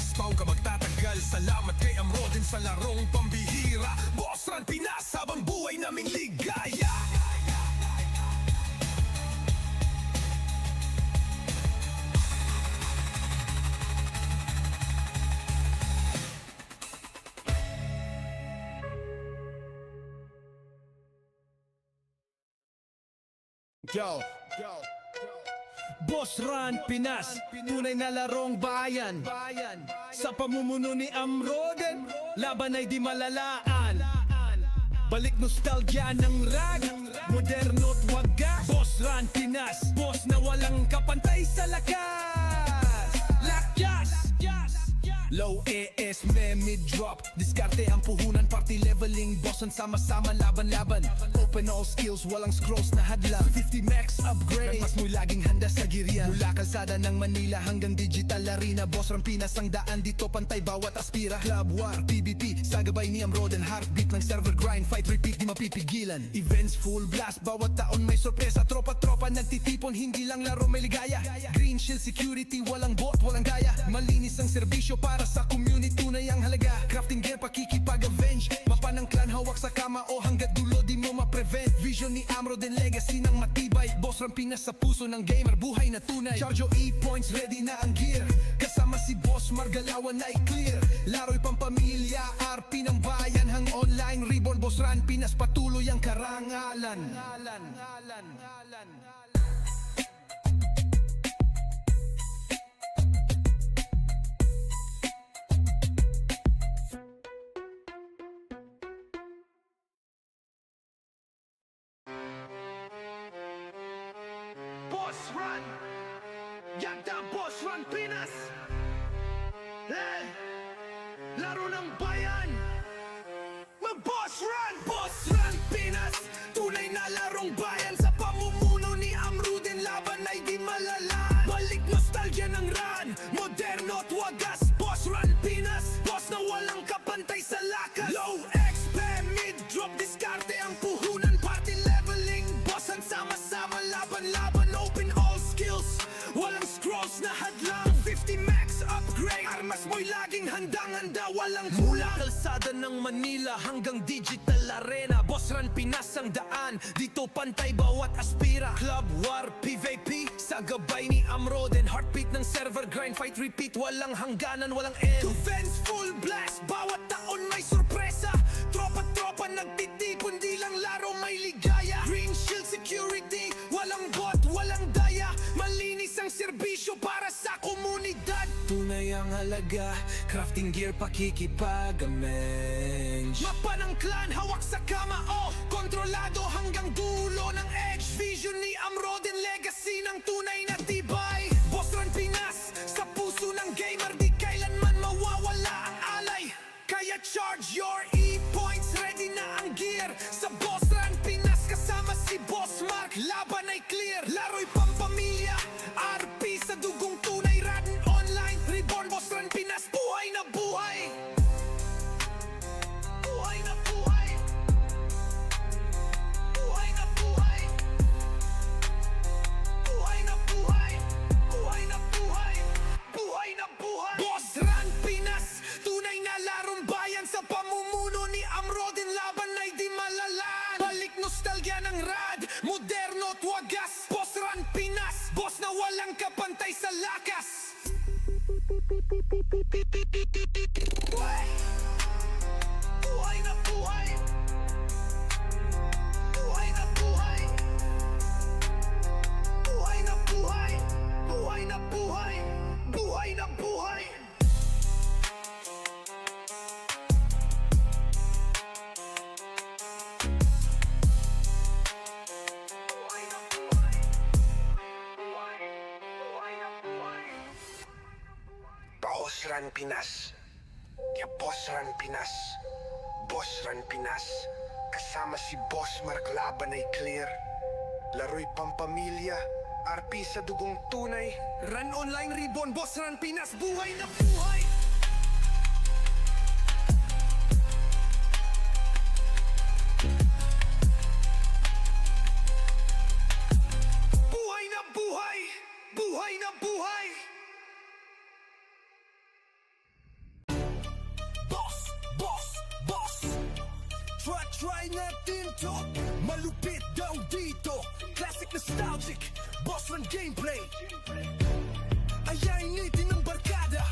Pinas, pau ka magtatagal. Salamat kay Amro din sa larong pambihira. Boss Ran Pinas, habang buhay naming ligaya. Yo, Boss Ran Pinas, tunay na larong bayan. Sa pamumuno ni Amroden, laban ay di malalaan. Balik nostalgia ng rag, moderno't wagas. Boss Ran Pinas, boss na walang kapantay sa lakas. Lakas! Low AS, mid-drop. Diskarte ang puhunan, party leveling. Bossan sama-sama, laban-laban. Open all skills, walang scrolls na hadlang. 50 max upgrade, mas mo'y laging handa sa giriya. Mula kalsada ng Manila hanggang digital arena. Boss Ran Pinas ang daan, dito pantay bawat aspira. Club War, PvP, sa gabay ni Amroden. Heartbeat ng server grind, fight repeat, di mapipigilan. Events full blast, bawat taon may sorpresa. Tropa-tropa nagtitipon, hindi lang laro may ligaya. Green shield security, walang bot, walang gaya. Malinis ang serbisyo para sa community, tunay ang halaga. Crafting gear, pakikipag-avenge. Mapa ng clan, hawak sa kama o hanggat dulo di mo ma-prevent. Vision ni Amroden, legacy ng matibay. Boss Ran Pinas sa puso ng gamer, buhay na tunay. Charge o E-points, ready na ang gear. Kasama si Boss Margalawan ay clear. Laro'y pampamilya, RP ng bayan. Hang online, Reborn, Boss Ran Pinas, patuloy ang karangalan. Boss Ran, Yagda Boss Ran Pinas. Laro ng bayan, mag-Boss Ran! Boss Ran Pinas, tunay na larong bayan. Sa pamumuno ni Amroden, laban ay di malalaan. Balik nostalgia ng Ran, moderno at wagas. Boss Ran Pinas, boss na walang kapantay sa lakas. Low XP, mid-drop, diskarte ang puhunan. Party leveling, bossan sama-sama, laban-laban. Open all skills, walang scrolls na hadlang. 50 max upgrade, armas mo'y laging handang-handa, walang mula kalsada ng Manila hanggang digital arena. Boss Ran Pinas ang daan, dito pantay bawat aspira. Club War, PvP, sa gabay ni Amroden. Heartbeat ng server grind, fight repeat, walang hangganan, walang end. Defense full blast, bawat taon may sorpresa. Tropa-tropa nagtitipon, di lang laro may ligaya. Green shield security, walang bot, walang daya. Malinis ang serbisyo para sa komunidad. Tunay ang halaga, crafting gear, pakikipag-avenge. Mapa ng clan, hawak sa kama, kontrolado hanggang dulo ng edge. Vision ni Amroden, legacy ng tunay na tibay. Boss Ran Pinas, sa puso ng gamer, di kailanman mawawala ang alay. Kaya charge your E-points, ready na ang gear. Sa Boss Ran Pinas, kasama si Boss Mark, laban ay clear. Laro'y pampamilya, RP sa dugong tunay. Radin online, Reborn, Boss Ran Pinas, buhay na buhay. Buhay na buhay. Buhay na buhay. Buhay na buhay. Buhay na buhay. Buhay na buhay. Boss Ran Pinas, tunay na larong bayan. Sa pamumuno ni Amroden, laban ay di malalaan. Balik nostalgia ng rad, moderno at wagas. Boss Ran Pinas, boss na walang kapantay sa lakas. Buhay! Buhay na buhay! Buhay na buhay! Buhay na buhay! Buhay na buhay! Buhay na buhay! Boss Ran Pinas, kaya Boss Ran Pinas, Boss Ran Pinas. Kasama si Boss Mark, laban ay clear. Laro'y pampamilya, RP sa dugong tunay. Ran online, Reborn, Boss Ran Pinas, buhay na buhay! Buhay na buhay! Buhay na buhay! natin to. Malupit daw dito, classic nostalgic, boss run gameplay. Ayainitin ng barkada.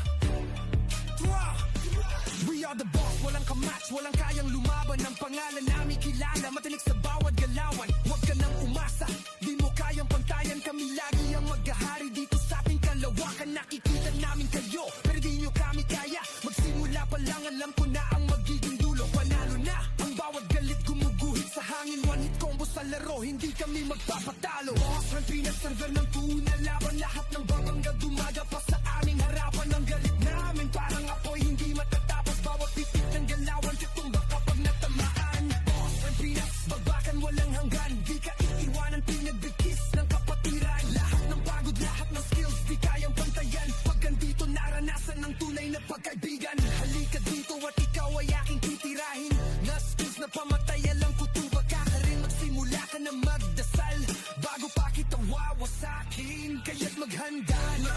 We are the boss, walang kamatch, walang kayang lumaban. Ang pangalan namin kilala, matinik sa bawat galawan. Huwag ka nang umasa, di mo kayang pantayan. Kami lagi ang maghahari dito sa ating kalawakan. Nakikita namin kayo, pero di nyo kami kaya. Magsimula pa lang, alam ko na ang magiging dulo. Panalo na, ang bawat galit gumuguhit sa hangin. One hit combo sa laro, hindi kami magpapatalo. Boss run pinaserver ng tuna, laban lahat ng babangga dumaga pa sa aming harapan. Ang galit namin parang apoy, hindi matatapos. Bawat titik ng galawan, tutumba kapag natamaan. Boss run Pinas, bagbakan walang hanggan. Di ka iiwanan, pinagbigkis ng kapatiran. Lahat ng pagod, lahat ng skills, di kayang pantayan. Pag andito, naranasan ng tunay na pagkaibigan. Halika dito at ikaw ay aking titirahin. Na skills na pamatay, alam ko tuba ka rin. Magsimula ka na magdasal bago pa kita wawasakin. Kaya't maghanda na,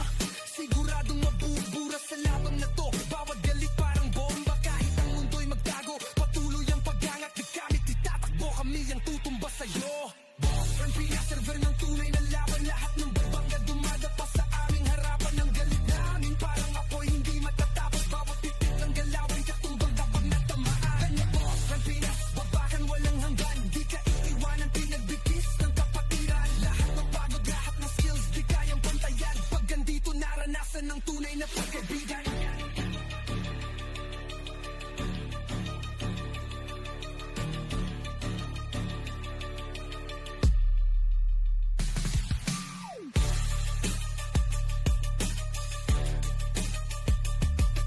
siguradong mabubura sa labang na to. Bawat galit parang bomba, kahit ang mundo'y magtago. Patuloy ang pag-angat, di kami titatakbo. Kami ang tutumba sa'yo. Boss run pinaserver ng tunay na laban. Lahat ng babangga dumada pa sa aming harapan. Ang galit namin parang apoy, hindi matatapos. Bawat titik ng galawan, katumbang kapag natamaan. Boss run Pinas, babakan walang hanggan. Di ka iiwanan, pinagbigkis ng kapatiran. Lahat ng pagod, lahat ng skills, di kayang pantayan. Pag andito, naranasan ng tunay na pagkaibigan.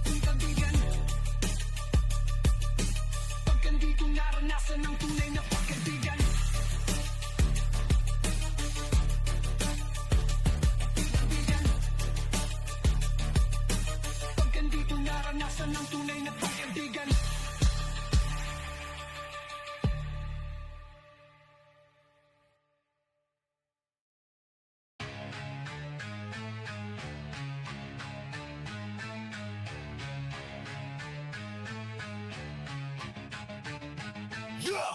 Pagkaibigan. Pag andito, naranasan ng tunay na pagkaibigan. Pagkaibigan. Pag andito, naranasan ng tunay na pagkaibigan. Yeah!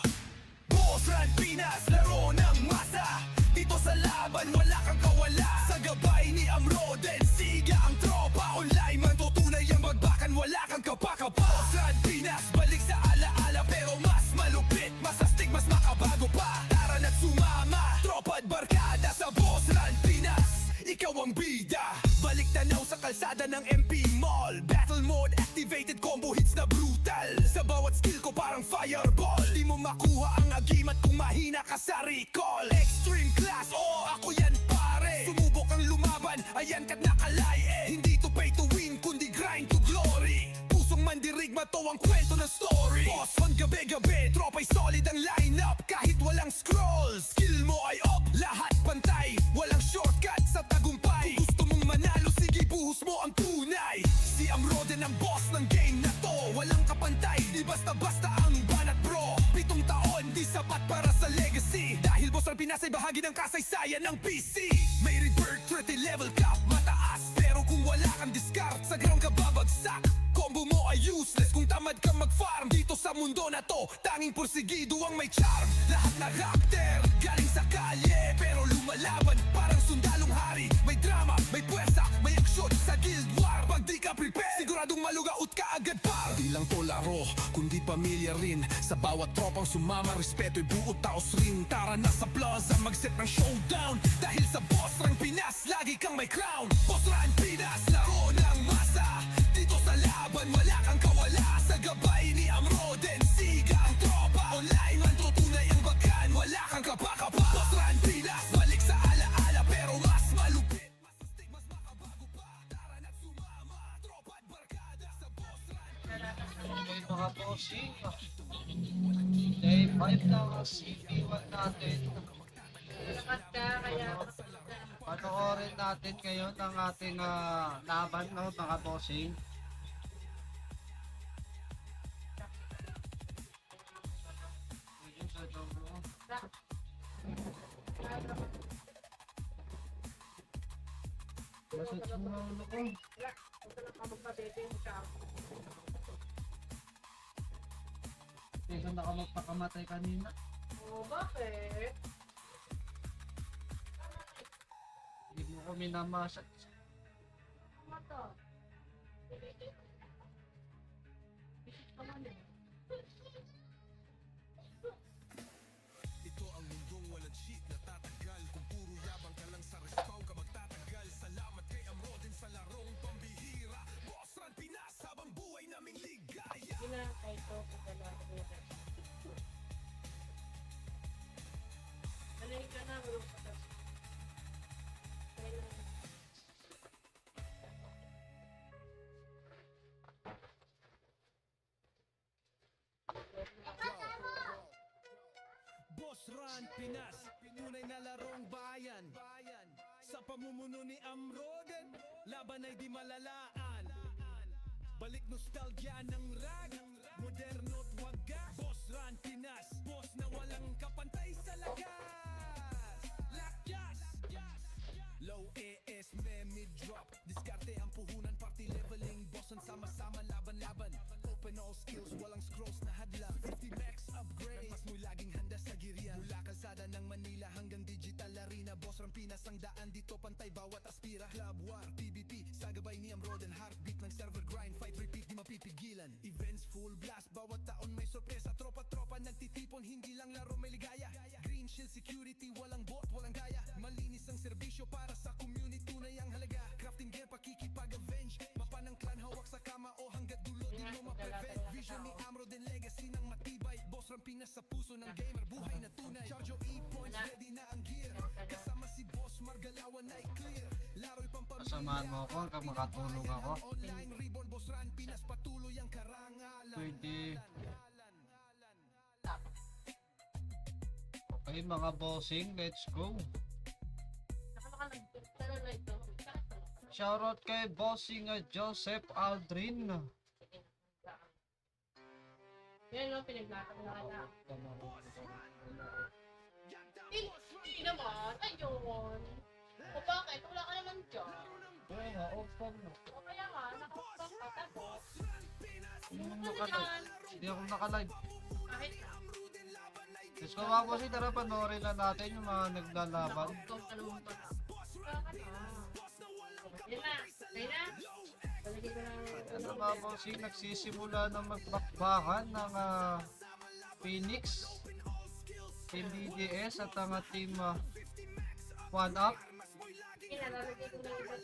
Boss run Pinas, laro ng masa. Dito sa laban, wala kang kawala. Sa gabay ni Amroden, siga ang tropa. Online man tutunay ang bagbakan, wala kang kapakapa. Boss run Pinas, balik sa alaala. Pero mas malupit, mas astig, mas makabago pa. Tara na't sumama, tropa at barkada. Sa Boss run Pinas, ikaw ang bida. Balik tanaw sa kalsada ng MP Mall. Battle mode activated, combo hits na brutal. Sa bawat skill ko parang fireball. Di mo makuha ang agimat kung mahina ka sa recall. Extreme class, oh ako yan pare. Sumubok ang lumaban, ayan ka't nakalaye. Hindi to pay to win, kundi grind to glory. Pusong mandirigma to ang kwento ng story. Boss on gabi-gabi, tropa'y solid ang lineup. Kahit walang scroll, skill mo ay up. Lahat pantay, walang shortcut sa tagumpay. Kung gusto mong manalo, sige buhos mo ang tunay. Si Amroden ang boss ng game na to. Walang kapantay, di basta-basta ang banat bro. 7 taon, di sapat para sa legacy. Dahil Boss run Pinas ay bahagi ng kasaysayan ng PC. May rebirth, 30 level cap, mataas. Pero kung wala kang discard, sa ground ka babagsak. Combo mo ay useless kung tamad ka mag-farm. Dito sa mundo na to, tanging porsigido ang may charm. Lahat na raptor, galing sa kalye. Pero lumalaban, parang sundalong hari. May drama, may puwersa, may aksyon sa guild war. Pag di ka prepare, siguradong malugaut ka agad par. Di lang to laro, kundi pamilya rin. Sa bawat tropang sumama, respeto'y buo taos rin. Tara na sa plaza, mag-set ng showdown. Dahil sa Boss run Pinas, lagi kang may crown. Boss run Pinas, laro ng masa. Dito sa laban, wala kang kawala. Sa gabay ni Amroden, siga ang tropa. Online man tutunay ang bagan, wala kang kapakapa. Boss run Pinas, balik sa alaala. Pero mas malupit, mas astig, mas makabago pa. Tara na't sumama, tropa at barkada. Sa Boss run Okay mga bossing, day 5 na ang CP1 natin. Panoorin natin ngayon ang ating laban, no, mga bossing. Masot mo na ulo ko. muntikan na ka magpakamatay kanina. Oo, bakit? Hindi mo ko minamasak. Ano to? Bisit ka man eh. Ito ang mundong walang cheat na tatagal. Kung puro yabang ka lang sa respawn ka magtatagal. Salamat kay Amro din sa larong pambihira. Boss Ran Pinas habang buhay naming ligaya. Hindi na kahit ito, pagdalawa ko na. Malay ka na, marunong ka tapos. Kailangan. Boss Ran Pinas, tunay na larong bayan. Sa pamumuno ni Amroden, laban ay di malalaan. Balik nostalgia ng rag, moderno't wagas. Boss Ran Pinas, boss na walang kapantay sa lagas. Lakyas! Low AS, mid drop. Diskarte ang puhunan, party leveling. Bossan sama-sama, laban-laban. Open all skills, walang scrolls na hadlang. 50 max upgrade, mas mo'y laging handa sa giriya. Mula kalsada ng Manila hanggang digital arena. Boss Ran Pinas ang daan dito, pantay bawat aspira. Club War, PvP, sa gabay ni Amroden. Heartbeat ng server grind, fight repeat, di mapipigilan. Events full blast, bawat taon may sorpresa. Tropa-tropa nagtitipon, hindi lang laro may ligaya. Green shield security, walang bot, walang gaya. Malinis ang serbisyo para sa community, tunay ang halaga. Crafting gear, pakikipag-avenge. Mapa ng clan, hawak sa kama o hanggat dulo di mo ma-prevent. Vision ni Amroden, legacy ng matibay. Boss Ran Pinas sa puso ng gamer, buhay na tunay. Charge E-points, ready na ang gear. Kasama si Boss Margalawan ay clear. Laro'y pampamilya. Kasamahan mo ako hanggang makatulog ako. Online reborn, Boss Ran Pinas, patuloy ang karangalan. Pwede. Okay mga bossing, let's go. Nakakalaga na ito. Shoutout kay bossing Joseph Aldrin. Yan o, pinaglatag na ka na. Hindi naman, ayun. O bakit? Wala ka naman dyan. Kaya nga, open mo. O kaya nga, nakapag ka tapos. Hindi ako nakalive. Kahit Let's go mga bossing, tara panoorin na natin yung mga naglalaban. nakapag ka naman pa. Bakit Yan na, kaya na. Palagay ko lang. Ano mga bossing, nagsisimula na magbakbakan ng Phoenix, Team BDS at ang team 1UP. Inalalagay ko lang iba't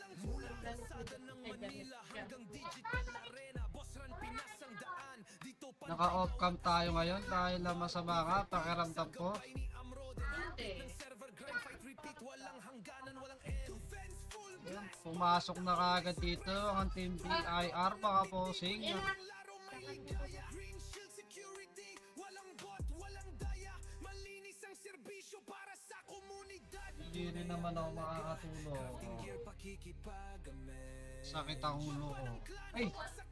Naka-off cam tayo ngayon dahil masama nga pakiramdam ko. Hindi. Ayan, pumasok na kaagad dito ang team BIR mga bossing. Yan na. Hindi rin naman ako makakatulog. Sakit ang ulo ko. Ay! Masali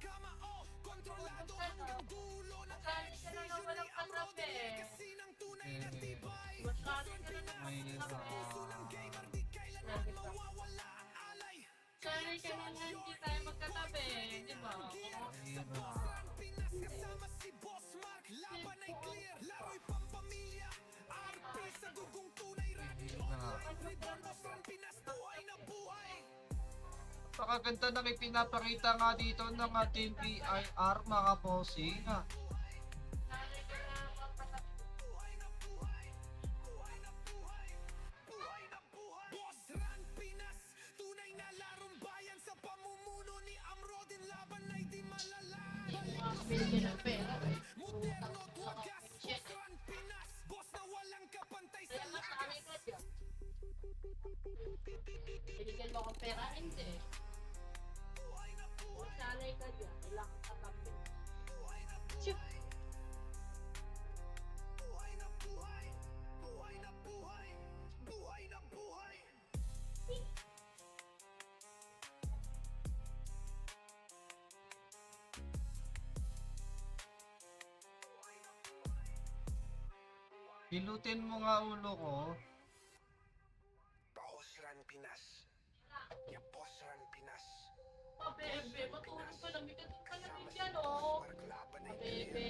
ka na lang walang katabi. Masali ka na lang May walang katabi. Sanay ka na lang hindi tayo magkatabi, di ba? Pakaganda na may pinapakita nga dito ng ating BIR mga bossing. Sanay ka na magkatabi. Boss Ran Pinas, tunay na larong bayan sa pamumuno ni Amroden, laban ay di malala. Binigyan ng pera. Moderno't wagas, Boss Ran Pinas, boss na walang kapantay sa Kaya mas lakas. namin ko siya. Binigyan mo akong pera, hindi. Sanay ka dyan, kailangan katabi. Chip! Buhay na buhay, buhay na buhay, buhay na buhay. Pilutin mo nga ulo ko. Boss Ran Pinas. Ya Boss Ran Pinas. Oh, bebe, matulog ka lang. May ka lang dyan, oh. Marglaban ay Bebe.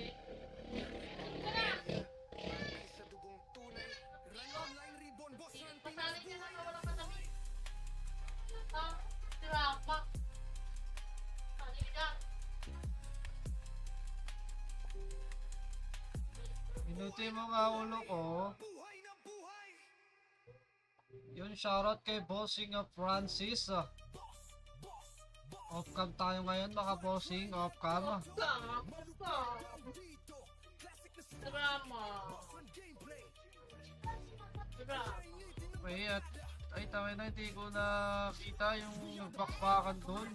Drama. Halika. Minuti mo nga ulo ko. Yun, shoutout kay Bossing Francis. Off-cam tayo ngayon mga bossing, off-cam. Drama. Drama. Ay tawag na, hindi ko nakita yung bakbakan doon.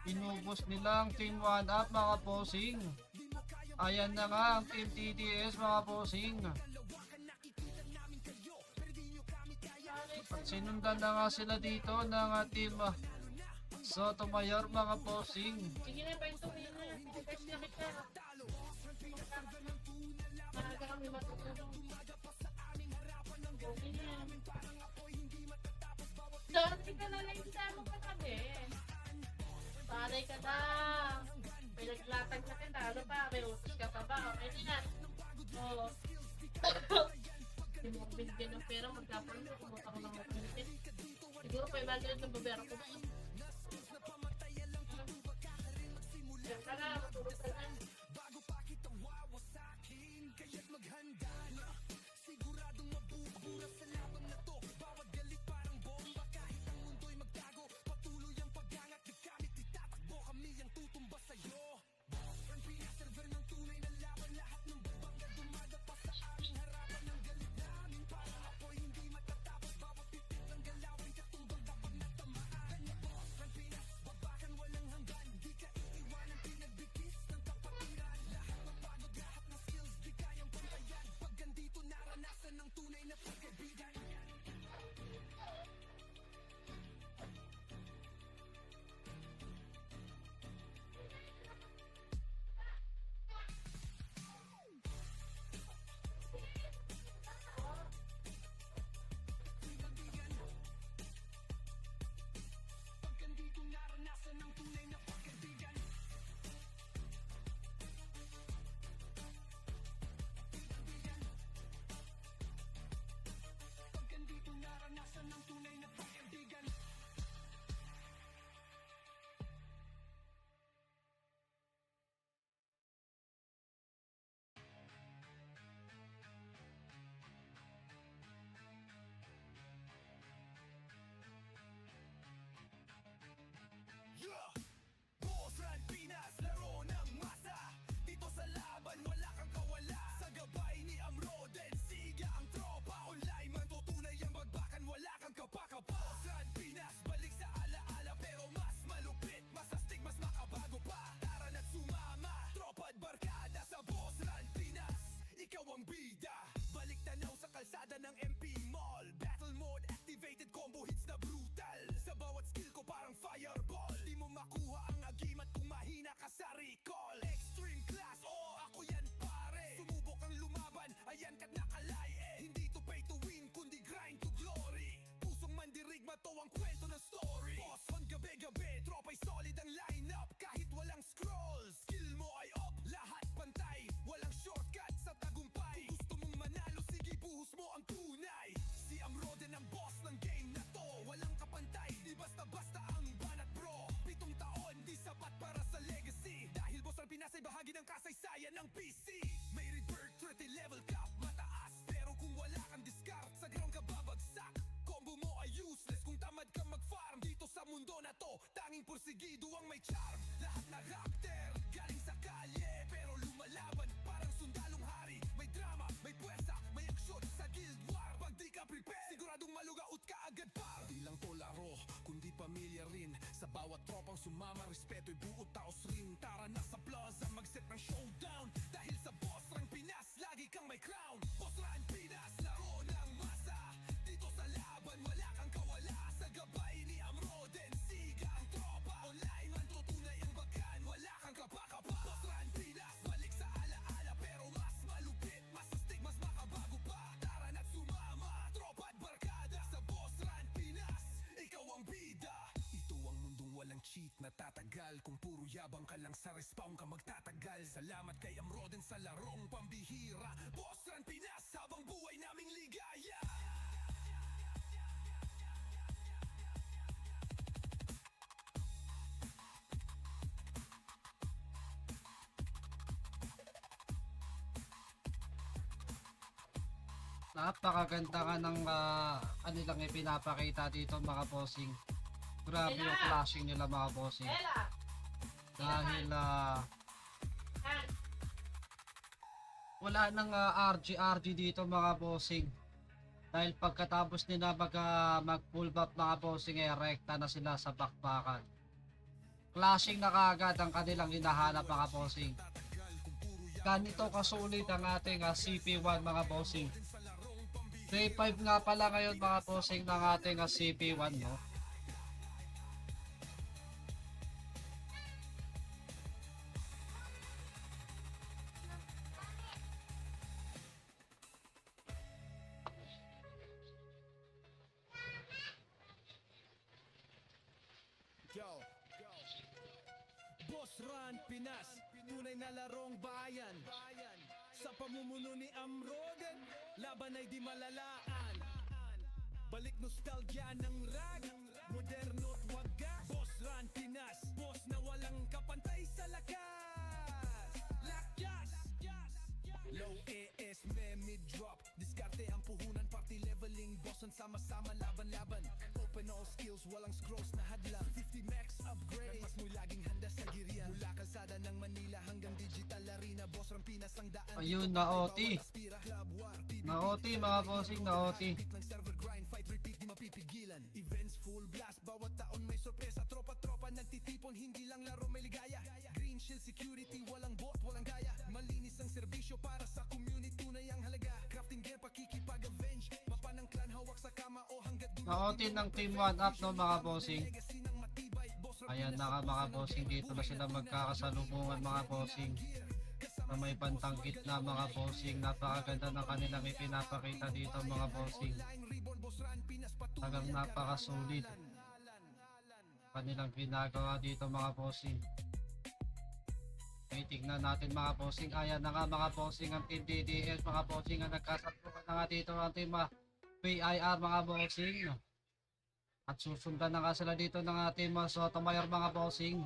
Inubos nilang Team 1UP mga bossing. Ayan na nga ang Team TDS mga bossing. At sinundan na nga sila dito ng Team Sotomayor mga bossing. Sige na, pahinto mo yun na. Guys, lakit ka. Maaga kami matutulong. Okay na. Dati ka na lang sa mo ka kami. Paray ka na. May naglatag na kita. Ano pa? May utos ka pa ba? Okay na yan. Oo. Hindi mo ako binigyan ng pera. Magkapalit ko. Kumota ko ng mga pinipin. Siguro pa yung bagay ng babera ko. Diyan ka na. Matulog ka na. Bosran Pinas, laro ng masa. Dito sa laban, wala kang kawala. Sa gabay ni Amroden, siga ang tropa. Online man tutunay ang bagbakan, wala kang kapakapa. Bosran Pinas, balik sa alaala. Pero mas malupit, mas astig, mas makabago pa. Tara na't sumama, tropa at barkada sa Bosran Pinas. Ikaw ang bida. Balik tanaw sa kalsada ng MP Mall. Battle mode activated, combo hits na brutal. Sa bawat skill ko parang fireball. Di mo makuha ang agimat kung mahina ka sa recall. Extreme class, oh ako yan pare. Sumubok ang lumaban, ayan ka't nakalaye. Hindi to pay to win, kundi grind to glory. Pusong mandirigma to ang kwento ng story. Boss on gabi-gabi, tropa'y solid ang lineup. Kahit walang scroll, skill mo ay up. Lahat pantay, walang shortcut sa tagumpay. Kung gusto mong manalo, sige buhos mo ang tunay. Si Amroden ang boss ng game na to. Walang kapantay, di basta-basta ang banat bro. 7 taon, di sapat para sa legacy. Dahil boss ang Pinas ay bahagi ng kasaysayan ng PC. May rebirth, 30 level cap, mataas. Pero kung wala kang discard, sa ground ka babagsak. Combo mo ay useless kung tamad ka mag-farm. Dito sa mundo na to, tanging porsigido ang may charm. Lahat na raptor, galing sa kalye. Pero lumalaban, parang sundalong hari. May drama, may puwersa, may aksyon sa guild war. Pag di ka prepare, siguradong malugaut ka agad par. Di lang to laro, kundi pamilya rin. Sa bawat tropang sumama, respeto'y buo taos rin. Tara na sa plaza, mag-set ng showdown. Dahil sa Boss Rang Pinas, lagi kang may crown. Boss Rang Pinas, laro ng masa. Dito sa laban, wala kang kawala. Sa gabay ni Amroden, siga ang tropa. Online man tutunay ang bagan, wala kang kapakapa. Boss Rang Pinas, balik sa alaala. Pero mas malupit, mas astig, mas makabago pa. Tara na't sumama, tropa at barkada. Sa Boss Rang Pinas, ikaw ang bida. Ito ang mundong walang cheat na tatagal. Kung puro yabang ka lang sa respawn ka magtatagal. Salamat kay Amroden sa larong pambihira. Boss Rang Pinas, habang buhay naming ligaya. Napakaganda nga ng kanilang ipinapakita dito mga bossing. Grabe yung flashing nila mga bossing. Ella! Dahil Han! wala nang RG dito mga bossing. Dahil pagkatapos nila mag full buff mga bossing ay rekta na sila sa bakbakan. Flashing na kaagad ang kanilang hinahanap mga bossing. Ganito kasulit ang ating CP1 mga bossing. Day 5 nga pala ngayon mga bossing ng ating CP1 no. Boss Ran Pinas, tunay na larong bayan. Sa pamumuno ni Amroden, laban ay di malalaan. Balik nostalgia ng rag, moderno at wagas. Boss Ran Pinas, boss na walang kapantay sa lakas. Lakas! Low AS, mid drop. Diskarte ang puhunan, party leveling. Bossan sama-sama, laban-laban. Open all skills, walang scrolls na hadlang. 50 max upgrade, mas mo'y laging handa sa girian. Mula kalsada ng Manila hanggang digital arena. Boss Rampinas ang daan. Ayun na OT. Na OT mga bossing, na OT. Lang server grind, fight, repeat, di mapipigilan. Events full blast, bawat taon may sorpresa. Tropa-tropa nagtitipon, hindi lang laro may ligaya. Green shield security, walang bot, walang gaya. Malinis ang serbisyo para sa community, tunay ang halaga. Crafting gear, pakikipag-avenge. Mapa ng clan, hawak sa kama o hanggat dulo. Na OT ng team 1 up no mga bossing. Ayan na nga mga bossing, dito na sila magkakasalubungan mga bossing. Na may bantang gitna mga bossing. Napakaganda ng kanilang ipinapakita dito mga bossing. Tagang napakasulit kanilang ginagawa dito mga bossing. Tingnan natin mga bossing. Ayan na nga mga bossing ang team DDS mga bossing ang nagkasabungan na nga dito ang team PIR mga bossing. At susundan na nga sila dito ng team Sotomayor mga bossing.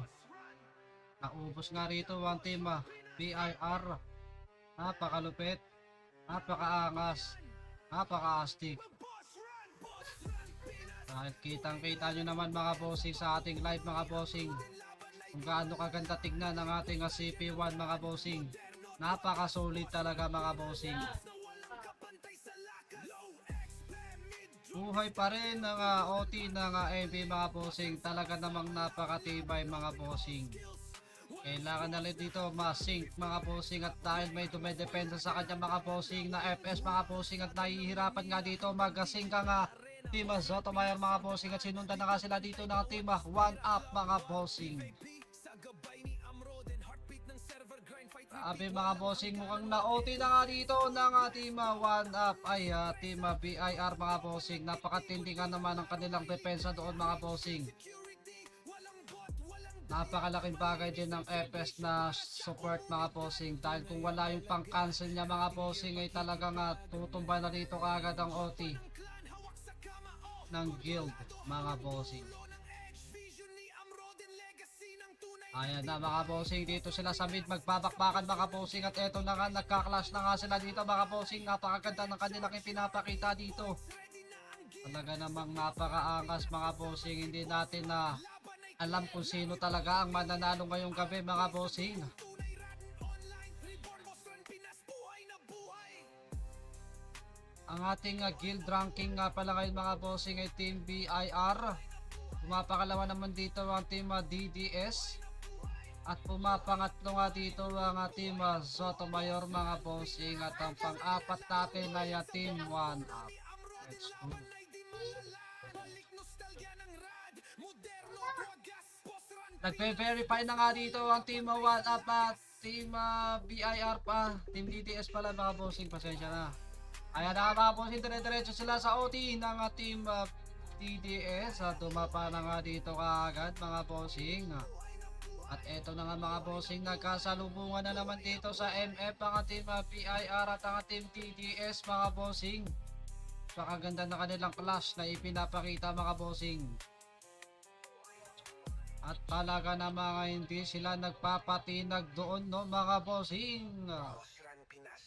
Naubos nga rito ang team PIR. Napakalupit, napakaangas, napakaastig. Dahil kitang kita nyo naman mga bossing sa ating live mga bossing kung gaano kaganda tignan ng ating CP1 mga bossing. Napakasulit talaga mga bossing. Buhay pa rin ng OT ng MB mga bossing. Talaga namang napakatibay mga bossing. Kailangan na rin dito ma-sync mga bossing. At dahil may dumedepensa sa kanya mga bossing na FS mga bossing. At nahihirapan nga dito mag-sync ang team Sotomayor mga bossing. At sinundan na nga sila dito ng team 1UP mga bossing. Sabi mga bossing, mukhang na-OT na nga dito ng team 1UP ay team BIR mga bossing. Napakatindi nga naman ang kanilang depensa doon mga bossing. Napakalaking bagay din ng FS na support mga bossing. Dahil kung wala yung pang-cancel niya mga bossing ay talagang tutumba na dito kaagad ang OT ng guild mga bossing. Ayan na mga bossing, dito sila sa mid magbabakbakan mga bossing. At eto na nga, nagka-clash na nga sila dito mga bossing. Napakaganda ng kanilang pinapakita dito. Talaga namang napakaangas mga bossing. Hindi natin alam kung sino talaga ang mananalo ngayong gabi mga bossing. Ang ating guild ranking nga pala ngayon mga bossing ay team BIR. Pumapakalawa naman dito ang team DDS. At pumapangatlo nga dito ang team Sotomayor mga bossing. At ang pang-apat natin ay team 1UP. Let's go. Nagpe-verify na nga dito ang team 1UP at team BIR pa. Team DDS pala mga bossing, pasensya na. Ayan na mga bossing, dire-diretso sila sa OT ng team DDS. At dumapa na nga dito kaagad mga bossing. At eto na nga mga bossing, nagkasalubungan na naman dito sa MF ang team PIR at ang team DDS mga bossing. Napakaganda na kanilang clash na ipinapakita mga bossing. At talaga na mga hindi sila nagpapatinag doon no mga bossing. Boss Ran Pinas.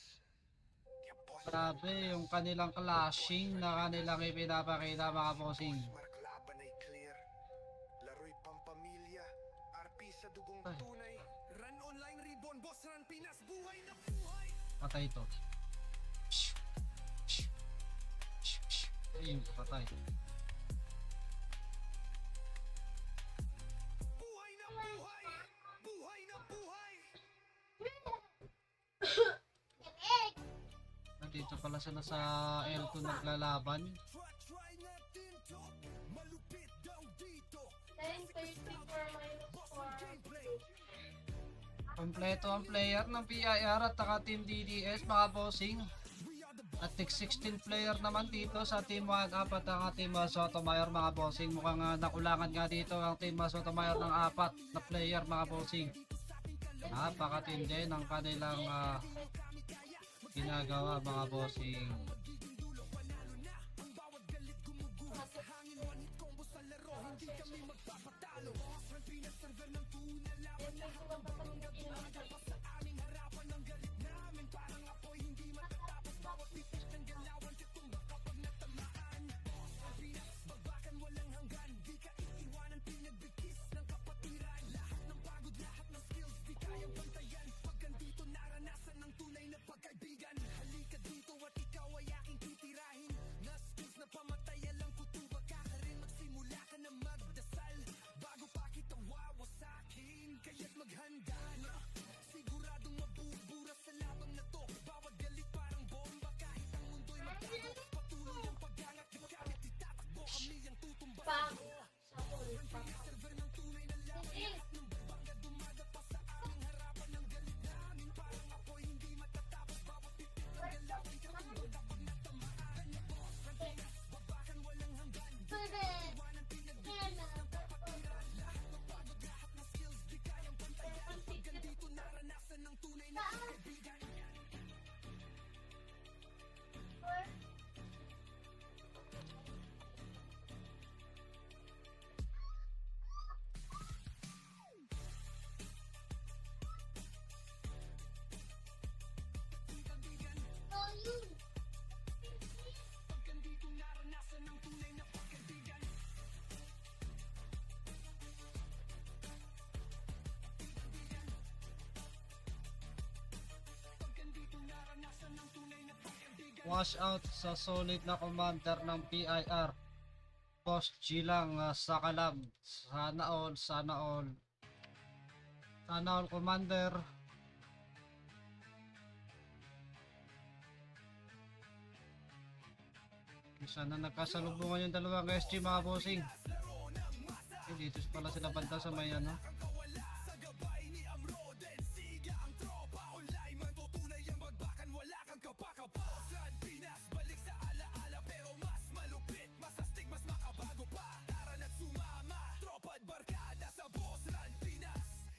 Kaya Boss Grabe yung kanilang clashing na kanilang ipinapakita mga bossing. Mark laban ay clear. Laro'y pampamilya. RP sa dugong Ay. tunay. Run online ribbon, Boss Run Pinas, buhay na buhay. Patay to. Ayun, patay. Buhay na buhay. Buhay na buhay. Nandito pala sila sa L2 naglalaban. Try natin to. Malupit daw dito. 10:34 minus 4. Kompleto ang player ng PIR at saka Team DDS mga bossing. At tig 16 player naman dito sa Team 1 up at ang Team Sotomayor mga bossing. Mukhang nakulangan nga dito ang Team Sotomayor ng 4 na player mga bossing. Napakatindi ng kanilang ginagawa mga bossing. Pang. Sabol. Pang. Hindi. Pwede. Yan na. Wash out sa solid na commander ng PIR. Boss G lang sa kalab. Sana all, sana all. Sana all commander. Sana nagkasalubungan yung dalawang SG mga bossing. Dito pala sila banda sa may ano.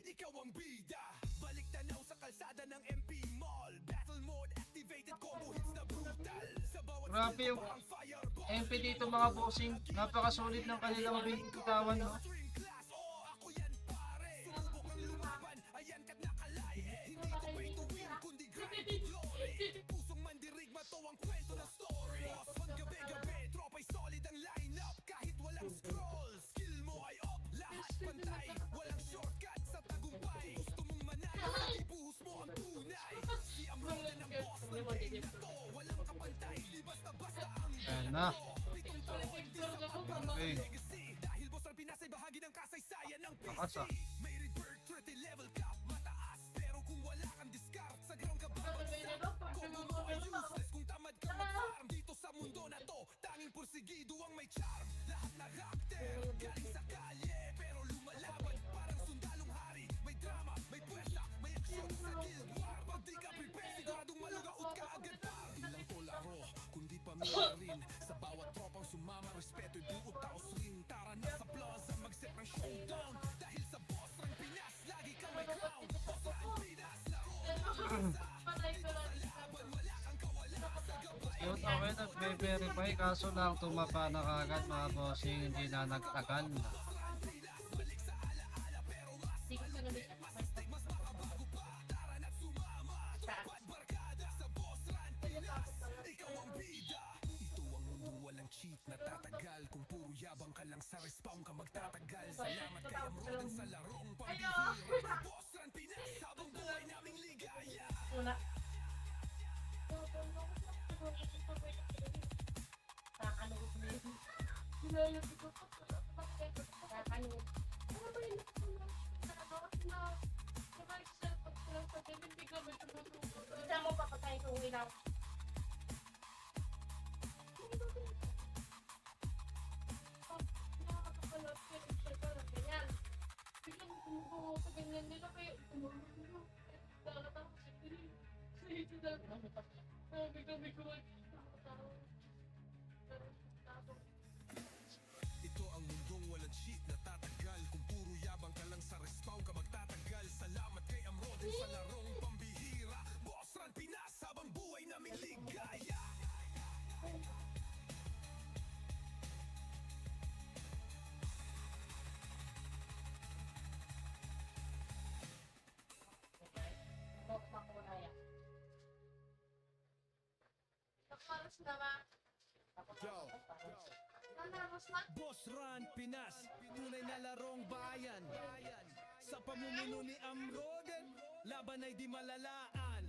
Ikaw ang bida. Balik tanaw sa kalsada ng MP Mall. Battle mode activated, combo hits na brutal. Sa bawat Grabe yung MP dito mga bossing. Napakasulit ng kanilang bitawan no. string class, oh ako yan pare. Subok ang lumaban, ayan ka't nakalaye. Hindi ko pay to win, kundi grind to glory. Pusong mandirigma to ang kwento ng story. Pag gabi-gabi, tropa'y solid ang lineup. Kahit walang scroll, skill mo ay up. Lahat pantay, walang shortcut sa tagumpay. Gusto mong manalo, ibuhos mo ang tunay. Si Amroden ang boss ng game na to. Walang kapantay, libas na basta ang Ayan na. Okay. legacy. Dahil boss ang Pinas ay bahagi ng kasaysayan ng PC. Takas ah. May rebirth, 30 level cap, mataas. Pero kung wala kang discard, sa ground ka babagsak. Combo mo ay useless kung tamad ka mag-farm. Dito sa mundo na to, tanging porsigido ang may charm. Lahat na rakter, galing sa kalye. Pero lumalaban, parang sundalong hari. May drama, may pwesta, may aksyon sa guild war. Pag di ka prepare, siguradong malugaot ka agad par. Di lang to laro, kundi pamilya rin. Sa bawat tropang sumama, respeto buo taos rin. Tara na sa plaza, mag-set ng showdown. Dahil sa boss ng Pinas, lagi ka may crown. Boss ng Pinas, laro. Patay ko lang. Yun okay nag-verify kaso lang tumapa na kagad mga bossing. Hindi na nagtagal. Hindi ko sinabit. Saan? Pwede pa ako pala. sa larong Ayo! Boss Run Pinas, habang buhay naming ligaya. Wala. Kakalugot mo yun. Sinayos ko po. Kakalugot. Ano ba yun? Isa mo papatay kung ilaw. Nakakapalot ko yung siya ko lang ganyan. Biglang bumubuo sa ganyan nila kaya bumubuo. Dagat ako sa piling. Sa ito dagat. Biglang may kuwan. Ito ang mundong walang shit na tatagal. Kung puro yabang ka lang sa respawn ka magtatagal. Salamat kay Amrodin sa larong pambihira. Boss Run Pinas, habang buhay naming ligaya. Nakaros na ba? Yo, Nanaros na? Boss Run Pinas, tunay na larong bayan. Sa pamumuno ni Amroden, laban ay di malalaan.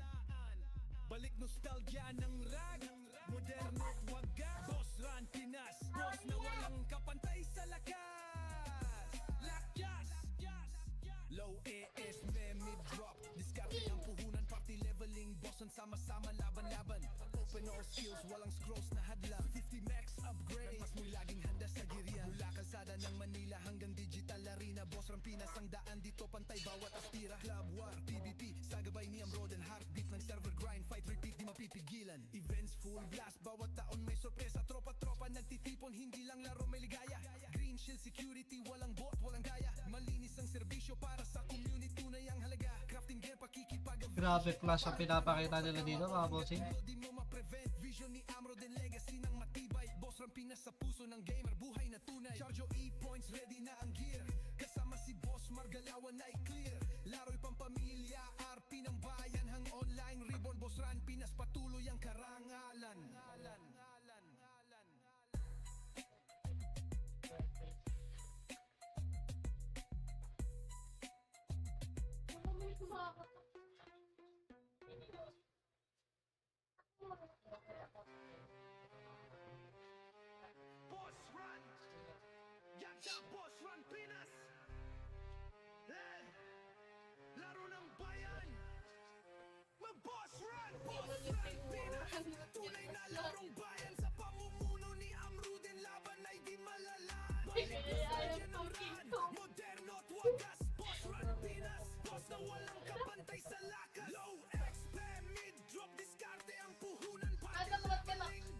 Balik nostalgia ng rag, moderno wagas. Boss Run Pinas, boss na walang kapantay sa lakas. Lakas! Low AS, mid drop. Diskarte ang puhunan, party leveling. Bossan sama-sama, laban-laban. Open all skills, walang scrolls na hadlang. 50 max upgrade, mas mo laging handa sa giriya. Mula kalsada ng Manila hanggang digital arena. Boss Run Pinas ang daan, dito pantay bawat aspira. Club War, PvP, sa gabay ni Amroden. Heartbeat ng server grind, fight repeat, di mapipigilan. Events full blast, bawat taon may sorpresa. Tropa-tropa nagtitipon, hindi lang laro may ligaya. Green shield security, walang bot, walang gaya. Malinis ang serbisyo para sa community, tunay ang halaga. Crafting gear, pakikipag. Grabe class ang pinapakita nila dito mga bossing. Di mo ma-prevent, vision ni Amroden, legacy ng matibay. Boss Run Pinas sa puso ng gamer, buhay na tunay. Charge your E-points, ready na ang gear. Kasama si Boss Margalawan ay clear. Laro'y pampamilya, RP ng bayan. Hang online ribbon, Boss Run Pinas, patuloy ang karangalan. Ano may kumakatok? Boss Run! Yan siya, Boss Run Pinas! Laro ng bayan! Mag-Boss Run! Boss Boss Run Pinas! Tunay na larong bayan sa pamumuno ni Amroden, laban ay di malalaan. Balik ng run, moderno at wagas. Boss Run Pinas, boss na walang kapantay sa lakas. Low XP, mid-drop, diskarte ang puhunan. Ano ba ka?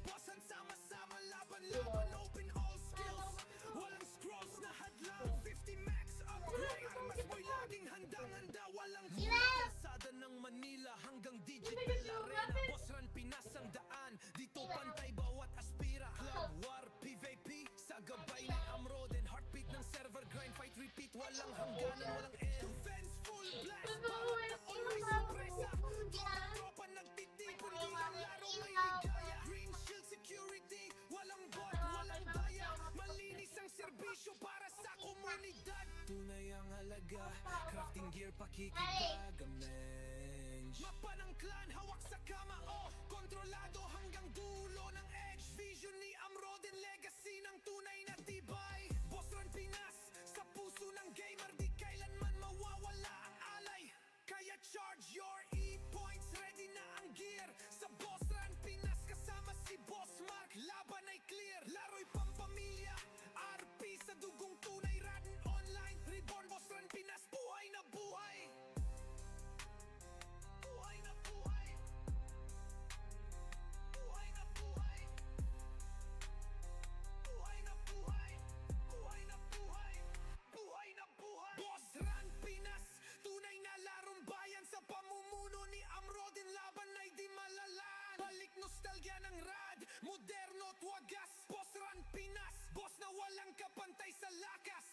Bossan sama-sama, laban-laban, open all skills. Walang scrolls na hadlang, 50 max upgrade. Armas mo'y laging handang-handa, walang kalsada ng Manila hanggang digital arena. Boss Run Pinas ang daan, dito pantay bawat aspira. Club War, PvP, sa gabay ni Amroden. Heartbeat ng server grind, fight repeat, walang hangganan, walang end. Defense full blast, bawat taon may sorpresa. Tropa nagtitipon, di ang laro may ligaya. Green shield security, walang bot, walang daya. Malinis ang serbisyo para sa komunidad. Tunay ang halaga, crafting gear pakikipag-amenge. Mapa ng clan, hawak sa kamao. Kontrolado hanggang dulo ng edge. Vision ni Amroden, legacy ng tunay na tibay. Boss Run Pinas, sa puso ng gamer, di kailanman mawawala ang alay. Kaya charge your E-points, ready na ang gear. Sa Boss Run Pinas, kasama si Boss Mark, laban ay clear. Laro'y pampamilya, RP sa dugong tunay. Radin online, reborn Boss Run Pinas, buhay na buhay. Buhay na buhay. Buhay na buhay. Buhay na buhay. Buhay na buhay. Buhay na buhay. Boss Run Pinas, tunay na larong bayan sa pamumuno ni Amroden, laban ay di malalaan. Balik nostalgia ng rad, moderno at wagas. Boss Run Pinas, boss na walang kapantay sa lakas.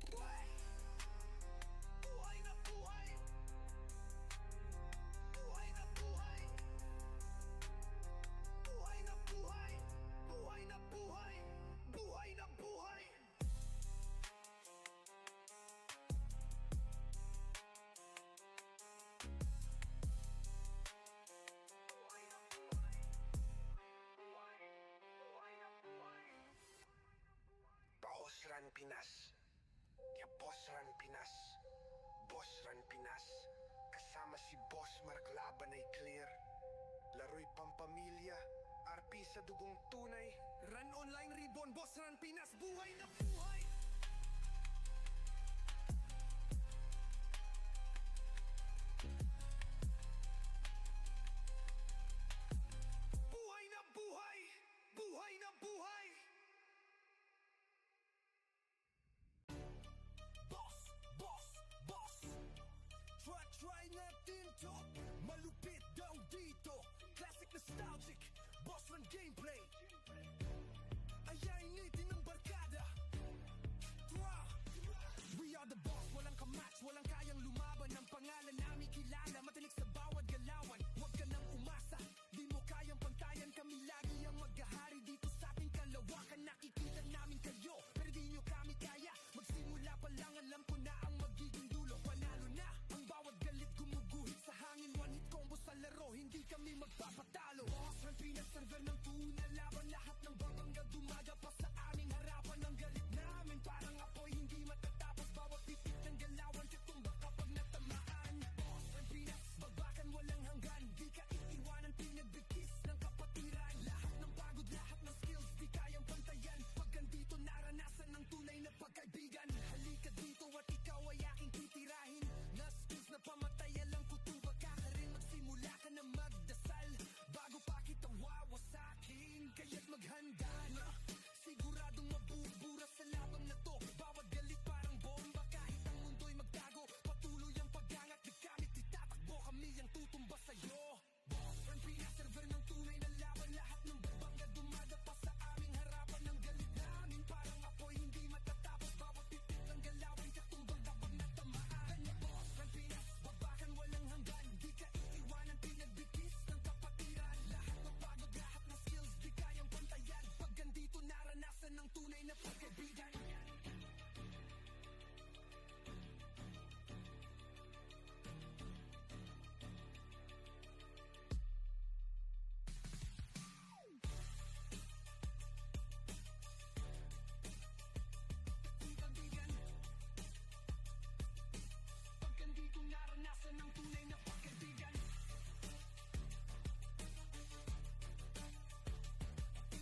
Buhay. Buhay na buhay. Buhay na buhay. Buhay na buhay. Buhay na buhay. Buhay na buhay. Pinas. Kaya Boss Run Pinas. Boss Run Pinas. Kasama si Boss Mark, laban ay clear. Laro'y pampamilya, RP sa dugong tunay. Run online ribbon, Boss Run Pinas, buhay na buhay! Buhay na buhay! Buhay na buhay! Boss, boss, boss. Try natin to. Malupit daw dito. Classic nostalgic. Boss Run gameplay. Ayainitin ng barkada. We are the boss, walang kamatch, walang kayang lumaban. Ang pangalan namin kilala, matinik sa bawat galawan. Huwag ka nang umasa, di mo kayang pantayan. Kami lagi ang maghahari dito sa ating kalawakan. Nakikita namin kayo, pero di nyo kami kaya. Magsimula pa lang, alam ko na ang magiging dulo. Panalo na, ang bawat galit gumuguhit sa hangin. One hit combo sa laro, hindi kami magpapatalo. Boss Run Pinas, server ng tuna, laban. Lahat ng babangga dumaga pa sa aming harapan. Ang galit namin parang apoy, hindi matatapos. Bawat pitik ng galawan, katumba kapag natamaan. Boss Run Pinas, bagbakan walang hanggan. Di ka iiwanan, pinagbigkis ng kapatiran. Lahat ng pagod, lahat ng skills, di kayang pantayan. Pag andito, naranasan ng tunay na pagkaibigan. Halika dito at ikaw ay aking titirahin. Na skills na pamatay, alam ko tuba ka rin. Magsimula ka na magdasal bago pa kita wawasakin. Kaya't maghanda na, siguradong mabubura sa labang na to. Bawat galit parang bomba, kahit ang mundo'y magtago. Patuloy ang pag-angat, di kami titatakbo. Kami ang tutumba sa'yo. Boss Run Pinas, server ng tunay na laban. Lahat ng babangga dumaga pa sa aming harapan. Ang galit namin parang apoy, hindi matatapos. Bawat pitik ng galawan, katumbang kapag natamaan. Boss Run Pinas, babakan walang hanggan. Di ka iiwanan, pinagbigkis ng kapatiran. Lahat ng pagod, lahat ng skills, di kayang pantayan. Pag andito, naranasan ng tunay na pagkaibigan. Kaibigan, pag andito, naranasan ng tunay na pagkaibigan.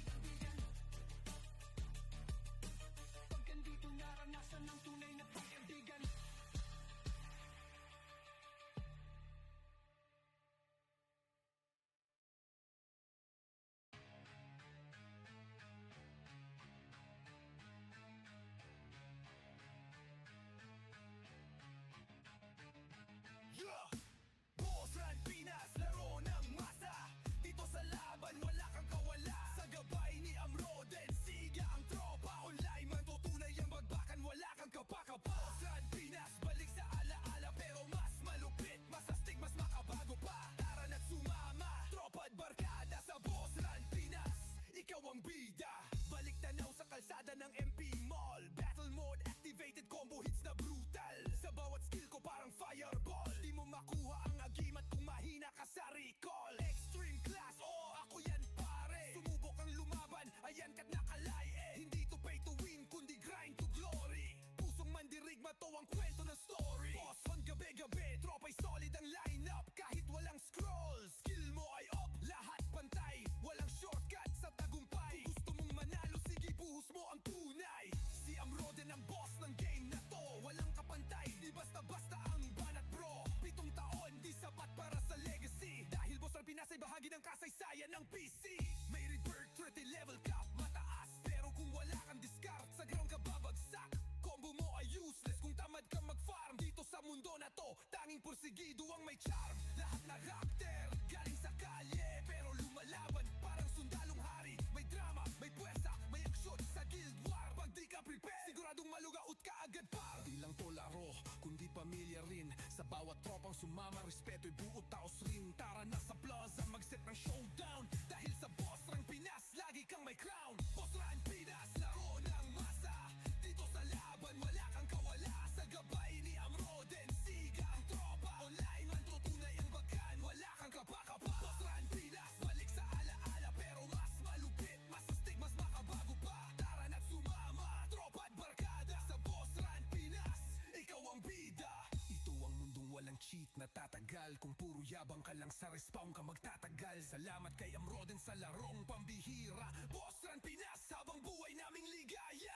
Kaibigan, pag andito, naranasan ng tunay na pagkaibigan. Yeah! Boss Run Pinas, laro ng masa. Dito sa laban, wala kang kawala. Sa gabay ni Amroden, siga ang tropa. Online man tutunay ang bagbakan, wala kang kapakapa. Boss Run Pinas, balik sa alaala. Pero mas malupit, mas astig, mas makabago pa. Tara na't sumama, tropa at barkada. Sa Boss Run Pinas, ikaw ang bida. Balik tanaw sa kalsada ng MP Mall. Battle mode activated, combo hits na brutal. Sa bawat skill ko parang fireball. Di mo makuha ang agimat kung mahina ka sa recall. Extreme class, oh ako yan pare. Sumubok ang lumaban, ayan ka't nakalay eh. Hindi to pay to win, kundi grind to glory. Pusong mandirigma to ang kwento ng story. Boss Run gabi-gabi, tropa'y solid ang lineup. Kahit walang scroll, skill mo ay up. Lahat pantay, walang shortcut sa tagumpay. Kung gusto mong manalo, sige buhos mo ang tunay. Si Amroden ang boss ng game na to. Walang kapantay, di basta-basta ang banat bro. 7 taon, di sapat para sa legacy. Dahil Boss Run Pinas ay bahagi ng kasaysayan ng PC. May rebirth, 30 level cap, mataas. Pero kung wala kang discard, sa ground ka babagsak. Combo mo ay useless kung tamad ka mag-farm. Dito sa mundo na to, tanging porsigido ang may charm. Lahat na rakter, galing sa kalye. Pero lumalaban, parang sundalong hari. May drama, may puwersa, may aksyon sa guild war. Pag di ka prepare, siguradong malugaut ka agad par. Di lang to laro, kundi pamilya rin. Sa bawat tropang sumama, respeto'y buo taos rin. Tara na sa plaza, mag-set ng showdown. Dahil sa Boss Run Pinas, lagi kang may crown. Boss Run Pinas, laro ng masa. Dito sa laban, wala kang kawala. Sa gabay ni Amroden, siga ang tropa. Online man tutunay ang bagan, wala kang kapakapa. Boss Run Pinas, balik sa alaala. Pero mas malupit, mas astig, mas makabago pa. Tara na't sumama, tropa at barkada. yabang ka lang sa respawn ka magtatagal. Salamat kay Amroden sa larong pambihira. Boss Run Pinas habang buhay naming ligaya.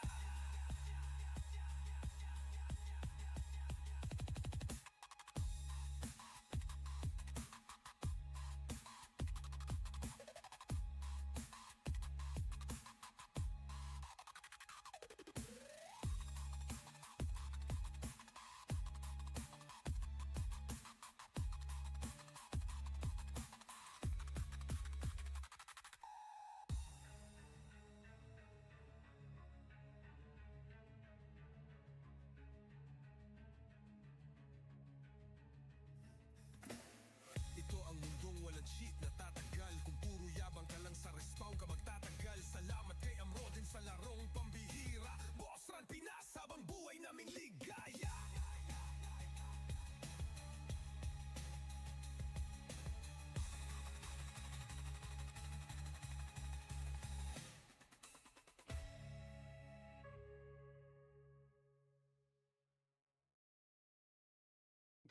Ito ang mundong walang cheat na tatagal. Kung puro yabang ka lang sa respawn ka magtatagal. Salamat kay Amroden sa larong pambihira. Boss Run Pinas habang buhay naming ligaya.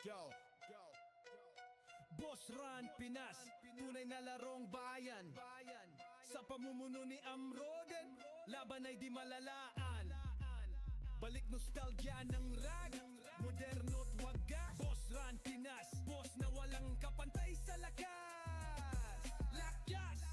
Go! Boss Run Pinas, tunay na larong bayan. Sa pamumuno ni Amroden, laban ay di malalaan. Balik nostalgia ng rag, moderno at wagas. Boss Run Pinas, boss na walang kapantay sa lakas. Lakas!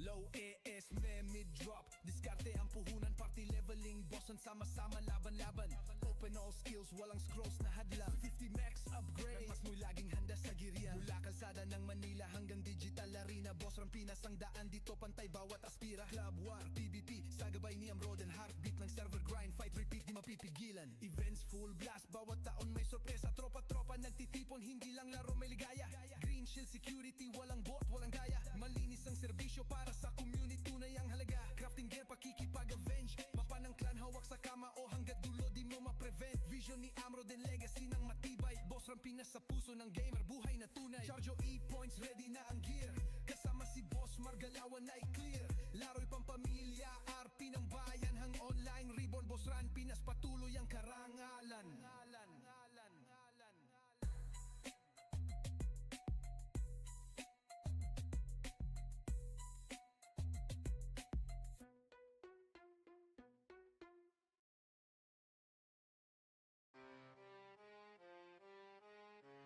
Low AS, mid-drop. Diskarte ang puhunan, party leveling. Bossan sama-sama, laban-laban. Open all skills, walang scrolls na hadlang. 50 max upgrade, mas mo'y laging handa sa girian. Mula kalsada ng Manila hanggang digital arena. Boss Run Pinas ang daan, dito pantay bawat aspira. Club War, PvP, sa gabay ni Amroden. Heartbeat ng server grind, fight, repeat, di mapipigilan. Events full blast, bawat taon may sorpresa. Tropa-tropa nagtitipon, hindi lang laro may ligaya. Green shield security, walang bot, walang gaya. Malinis ang serbisyo para sa community, tunay ang halaga. Crafting gear, pakikipag-avenge. Mapa ng clan, hawak sa kama o hanggat dulo di mo ma-prevent. Vision ni Amroden, legacy ng matibay. Boss Run Pinas sa puso ng gamer, buhay na tunay. Charge E-points, ready na ang gear. Kasama si Boss Margalawan ay clear. Laro'y pampamilya, RP ng bayan. Hang online, reborn Boss Run Pinas, patuloy ang karangalan.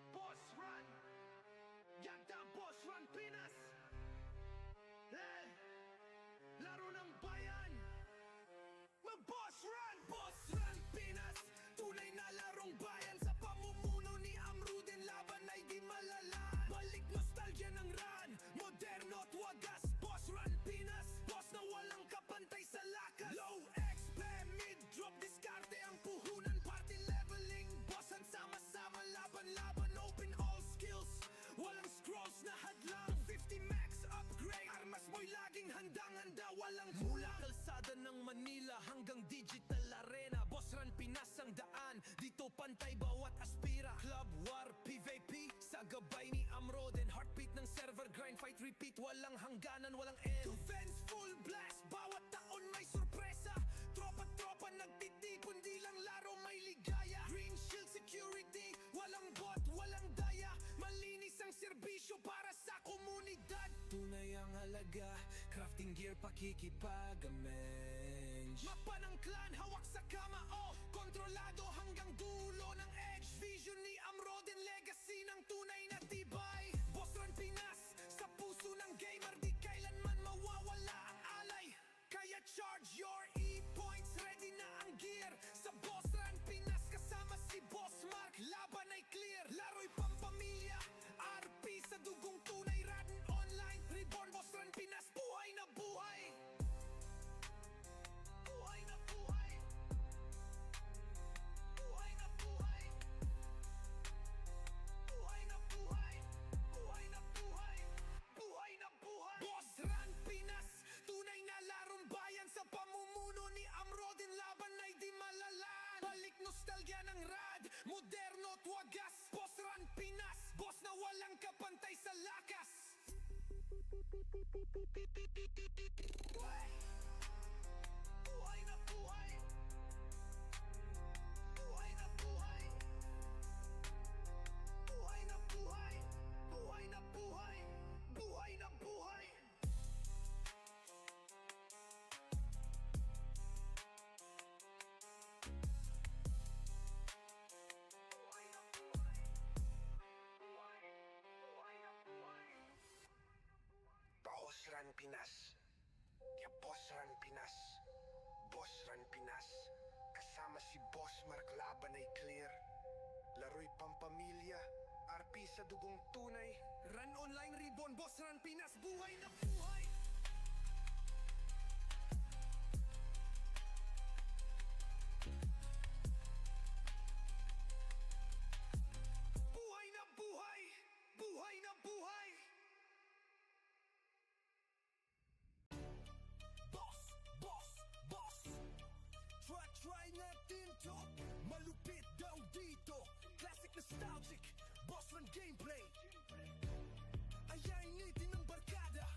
Boss Run! Yagda Boss Run Pinas! Laro ng bayan! Mag-Boss Run! Boss Run Pinas! Tunay na larong bayan. Sa pamumuno ni Amroden, laban ay di malalaan. Balik nostalgia ng run, moderno at wagas. Boss Run Pinas, boss na walang kapantay sa lakas. Low XP, mid-drop, diskarte ang puhunan. Party leveling, bossan sama-sama, laban-laban. Open all skills, walang scrolls na hadlang. 50 max upgrade, armas mo'y laging handang-handa. Walang mula kalsada ng Manila hanggang digital arena. Boss Run Pinas ang daan, dito pantay bawat aspira. Club War, PvP, sa gabay ni Amroden. Heartbeat ng server grind, fight, repeat, walang hangganan, walang end. Defense full blast, bawat taon may sorpresa. Tropa-tropa nagtitipon, di lang laro may ligaya. Green shield security, walang bot, walang daya. Malinis ang serbisyo para sa komunidad. Tunay ang halaga, crafting gear, pakikipag-amenge. Mapa ng clan, hawak sa kama, oh. Kontrolado hanggang dulo ng edge. Vision ni Amroden, legacy ng tunay na tibay. Boss Run Pinas, sa puso ng gamer, di kailanman mawawala ang alay. Kaya charge your E-points, ready na ang gear. Sa Boss Run Pinas, kasama si Boss Mark, laban ay clear. Laro'y pampamilya, RP sa dugong tunay. Radin online, reborn Boss Run Pinas, buhay na buhay. Buhay na buhay. laban ay clear. Laro'y pampamilya, RP sa dugong tunay. Run online ribbon, Boss Run Pinas, buhay na buhay! Buhay na buhay! Buhay na buhay! Boss, boss, boss! Try natin to. Malupit daw dito. Classic nostalgic, Boss Run gameplay. Ayainitin ng barkada.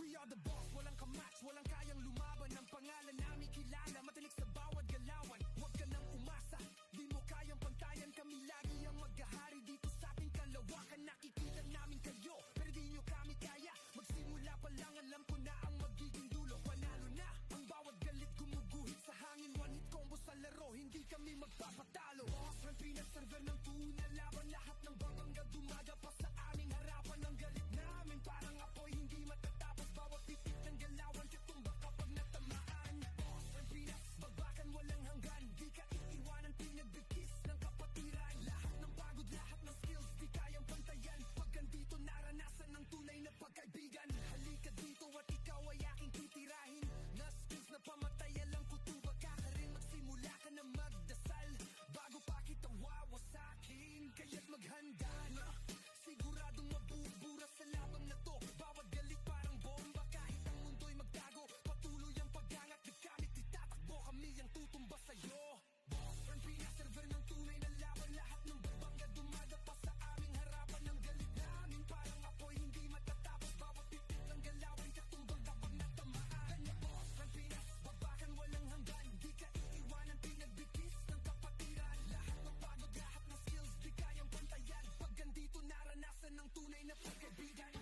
We are the boss, walang kamatch, walang kayang lumaban. Ang pangalan namin kilala, matinik sa bawat galawan. Huwag ka nang umasa, di mo kayang pantayan. Kami lagi ang maghahari dito sa ating kalawakan. Nakikita namin kayo, pero di nyo kami kaya. Magsimula pa lang, alam ko na ang magiging dulo. Panalo na, ang bawat galit gumuguhit sa hangin. One hit combo sa laro, hindi kami magpapatalo. Boss Run Pinas, server ng tuna laban. Lahat ng babangga dumaga pa sa aming harapan. Ang galit namin parang apoy, hindi matatapos. Bawat pitik ng galawan, katumba kapag natamaan. Boss Run Pinas, bagbakan walang hanggan. Di ka iiwanan, pinagbigkis ng kapatiran. Lahat ng pagod, lahat ng skills, di kayang pantayan. Pag andito, naranasan ng tunay na pagkaibigan. Halika dito at ikaw ay aking titirahin. Na skills na pamatay, alam ko tuba ka rin. Magsimula ka na magdasal bago pa kita wawasakin. Kaya't maghanda na, siguradong mabubura sa labang na to. Bawat galit parang bomba, kahit ang mundo'y magtago. Patuloy ang pag-angat, di kami titatakbo. Kami ang tutumba sa'yo. Boss Run Pinas, server ng tunay na laban. Lahat ng babangga dumaga pa sa aming harapan. Ang galit namin parang apoy, hindi matatapos. Bawat pitik ng galawan, katumbang kapag natamaan. Boss Run Pinas, babakan walang hanggan. Di ka iiwanan, pinagbigkis ng kapatiran. Lahat ng pagod, lahat ng skills, di kayang pantayan. Pag andito, naranasan ng tunay na pagkaibigan.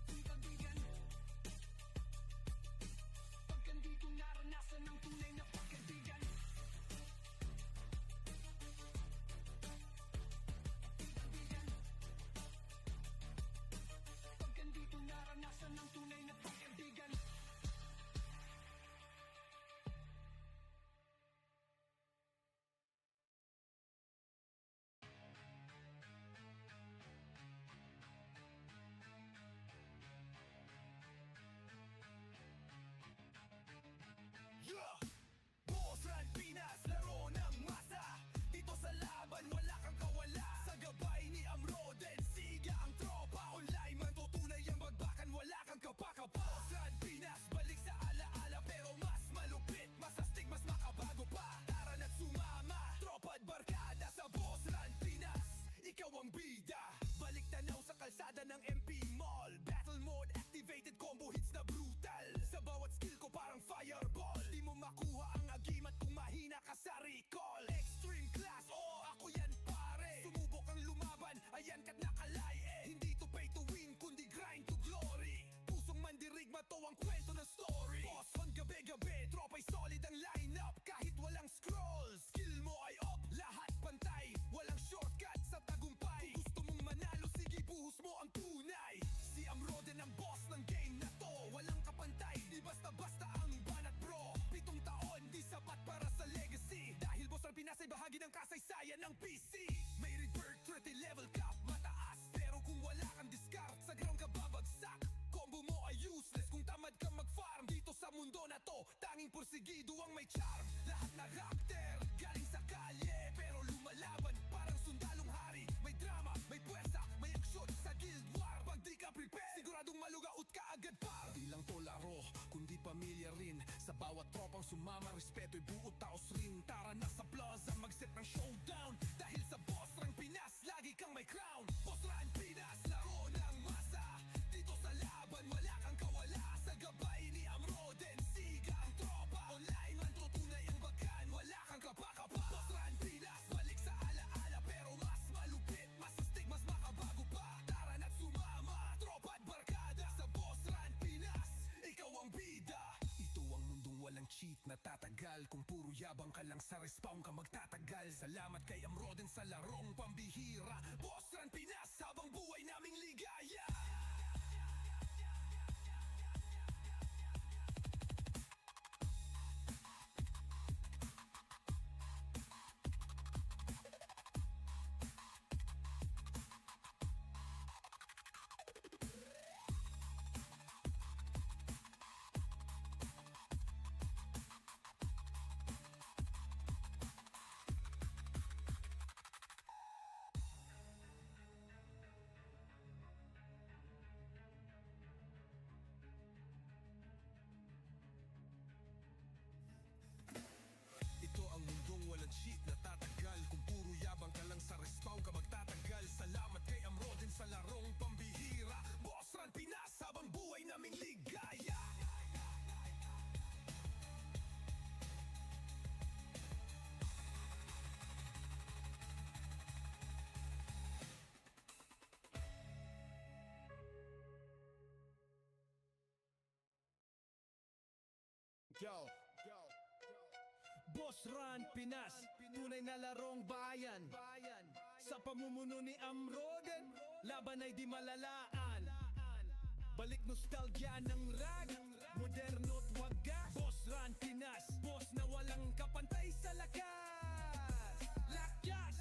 Pagkaibigan. Pag andito, naranasan ng tunay na pagkaibigan. Pagkaibigan. Pag andito, naranasan ng tunay na pagkaibigan. Yeah! Boss Run Pinas, laro ng masa. Dito sa laban, wala kang kawala. Sa gabay ni Amroden, siga ang tropa. Online man tutunay ang bagbakan, wala kang kapaka. Boss Run Pinas, balik sa alaala. Pero mas malupit, mas astig, mas makabago pa. Tara na't sumama, tropa at barkada. Sa Boss Run Pinas, ikaw ang bida. Balik tanaw sa kalsada ng MP Mall. Battle mode activated, combo hits na brutal. Sa bawat skill ko parang fireball. Di mo makuha ang agimat kung mahina ka sa recall. Extreme class, oh ako yan pare. Sumubok ang lumaban, ayan ka't nakalay Hindi to pay to win, kundi grind to glory. Pusong mandirigma to ang kwento ng story. Boss Run gabi-gabi, tropa'y solid ang lineup. Kahit walang scroll, skill mo ay up. Lahat pantay, walang shortcut sa tagumpay. Kung gusto mong manalo, sige buhos mo ang tunay. Si Amroden ang boss ng game na to. Walang kapantay, di basta-basta ang banat bro. 7 taon, di sapat para sa legacy. Dahil Boss Run Pinas ay bahagi ng kasaysayan ng PC. May rebirth, 30 level cap, mataas. Pero kung wala kang discard, sa ground ka babagsak. Combo mo ay useless kung tamad ka mag-farm. Dito sa mundo na to, tanging porsigido ang may charm. Lahat na raptor, galing sa kalye. Pero lumalaban, parang sundalong hari. May drama, may puwersa, may aksyon sa guild war. Pag di ka prepare, siguradong malugaut ka agad par. Di lang to laro, kundi pamilya rin. Sa bawat tropang sumama, respeto'y buo taos rin. Tara na sa plaza, mag-set ng showdown. Dahil sa Boss Run Pinas, lagi kang may crown. Boss Run Pinas, laro ng masa. Dito sa laban, wala kang kawala. Sa gabay ni Amroden, siga ang tropa. Online man tutunay ang bagan, wala kang kapakapa. Boss Run Pinas, balik sa alaala. Pero mas malupit, mas astig, mas makabago pa. Tara na't sumama, tropa at barkada. Sa Boss Run Pinas, ikaw ang bida. Ito ang mundong walang walang cheat na tatagal. Kung puro yabang ka lang sa respawn ka magtatagal. Salamat kay Amroden sa larong pambihira. Boss Run Pinas, habang buhay naming ligaya. Ito ang mundong walang cheat na tatagal. Kung puro yabang ka lang sa respawn ka magtatagal. Salamat kay Amroden sa larong pambihira. Boss Run Pinas, habang buhay naming ligaya. Yo, Boss Run Pinas, tunay na larong bayan. Sa pamumuno ni Amroden, laban ay di malalaan. Balik nostalgia ng rag, moderno't wagas. Boss Run Pinas, boss na walang kapantay sa lakas. Lakas!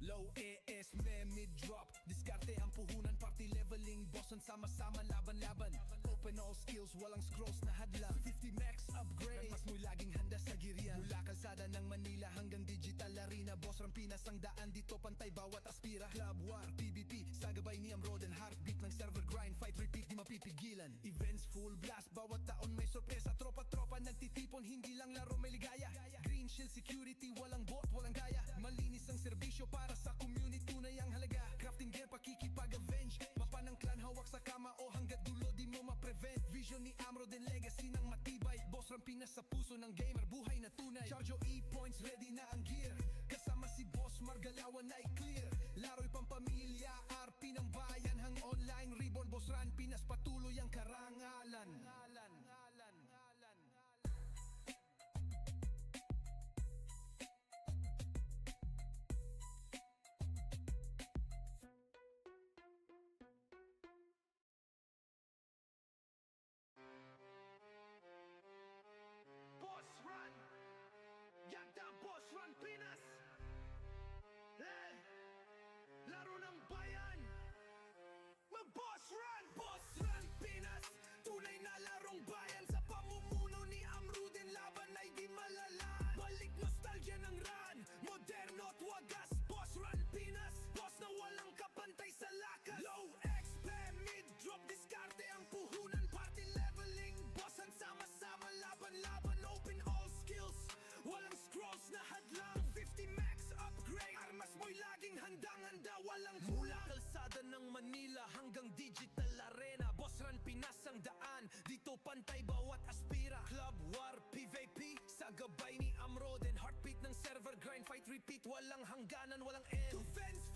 Low AS, mid-drop. Diskarte ang puhunan, party leveling. Bossan sama-sama, laban-laban. Open all skills, walang scrolls na hadlang. 50 max upgrade, mas mo'y laging handa sa girian. Mula kalsada ng Manila hanggang digital arena. Boss Run Pinas ang daan, dito pantay bawat aspira. Club War, PvP, sa gabay ni Amroden. Heartbeat ng server grind, fight repeat, di mapipigilan. Events full blast, bawat taon may sorpresa. Tropa-tropa nagtitipon, hindi lang laro may ligaya. Green shield security, walang bot, walang gaya. Malinis ang serbisyo para sa community, tunay ang halaga. Crafting gear, pakikipag-avenge. Mapa ng clan, hawak sa kama o hanggat dulo di mo ma-prevent. Vision ni Amroden, legacy ng matibay. Boss Run Pinas sa puso ng gamer, buhay na tunay. Charge E-points, ready na ang gear. Kasama si Boss Margalawan ay clear. Laro'y pampamilya, RP ng bayan. Hang online ribbon, Boss Run Pinas, patuloy ang karangalan. Boss Run! Yagda Boss Run Pinas! Laro ng bayan! Mag-Boss Run! Boss Run Pinas! Tunay na larong bayan. Sa pamumuno ni Amroden, laban ay di malalaan. Balik nostalgia ng run, moderno't wagas. Boss Run Pinas, boss na walang kapantay sa lakas. Low XP, mid-drop, diskarte ang puhunan. Party leveling, bossan sama-sama, laban-laban. Open all skills, walang scrolls na hadlang. 50 max upgrade, armas mo'y laging handang-handa. Walang mula kalsada ng Manila hanggang digital arena. Boss Run Pinas ang daan, dito pantay bawat aspira. Club War, PvP, sa gabay ni Amroden. Heartbeat ng server grind, fight repeat, walang hangganan, walang end. Defense